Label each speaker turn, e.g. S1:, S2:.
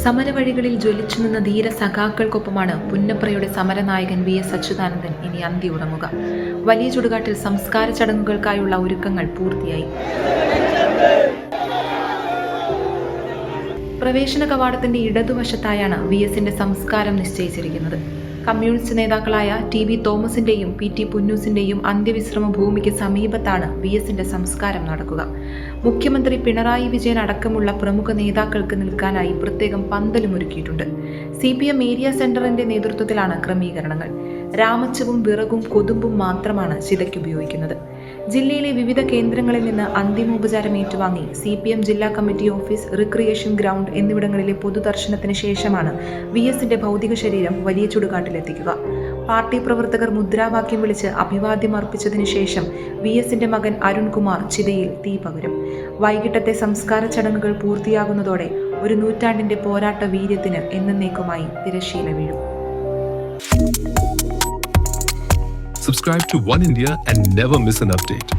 S1: സമരവഴികളിൽ ജ്വലിച്ചുനിന്ന ധീര സഖാക്കൾക്കൊപ്പമാണ് പുന്നപ്രയുടെ സമരനായകൻ വി.എസ്. അച്യുതാനന്ദൻ ഇനി അന്തി ഉറങ്ങുക. വലിയ ചുടുകാട്ടിൽ സംസ്കാര ചടങ്ങുകൾക്കായുള്ള ഒരുക്കങ്ങൾ പൂർത്തിയായി. പ്രവേശന കവാടത്തിന്റെ ഇടതുവശത്തായാണ് വി.എസിന്റെ സംസ്കാരം നിശ്ചയിച്ചിരിക്കുന്നത്. കമ്മ്യൂണിസ്റ്റ് നേതാക്കളായ ടി.വി. തോമസിന്റെയും പി.ടി. പുന്നൂസിന്റെയും അന്ത്യവിശ്രമ ഭൂമിക്ക് സമീപത്താണ് വി.എസിന്റെ സംസ്കാരം നടക്കുക. മുഖ്യമന്ത്രി പിണറായി വിജയൻ അടക്കമുള്ള പ്രമുഖ നേതാക്കൾക്ക് നിൽക്കാനായി പ്രത്യേകം പന്തലും ഒരുക്കിയിട്ടുണ്ട്. CPM ഏരിയ സെന്ററിന്റെ നേതൃത്വത്തിലാണ് ക്രമീകരണങ്ങൾ. രാമച്ചവും വിറകും കൊതുമ്പും മാത്രമാണ് ചിതയ്ക്ക് ഉപയോഗിക്കുന്നത്. ജില്ലയിലെ വിവിധ കേന്ദ്രങ്ങളിൽ നിന്ന് അന്തിമോപചാരം ഏറ്റുവാങ്ങി CPM ജില്ലാ കമ്മിറ്റി ഓഫീസ്, റിക്രിയേഷൻ ഗ്രൗണ്ട് എന്നിവിടങ്ങളിലെ പൊതുദർശനത്തിന് ശേഷമാണ് വി.എസിന്റെ ഭൗതിക ശരീരം വലിയ ചുടുകാട്ടിലെത്തിക്കുക. പാർട്ടി പ്രവർത്തകർ മുദ്രാവാക്യം വിളിച്ച് അഭിവാദ്യം അർപ്പിച്ചതിനു ശേഷം വി.എസിന്റെ മകൻ അരുൺകുമാർ ചിതയിൽ തീ പകരും. വൈകിട്ടത്തെ സംസ്കാര ചടങ്ങുകൾ പൂർത്തിയാകുന്നതോടെ ഒരു നൂറ്റാണ്ടിന്റെ പോരാട്ട വീര്യത്തിന് എന്നേക്കുമായി തിരശ്ശീല വീഴും.
S2: Subscribe to One India and never miss an update.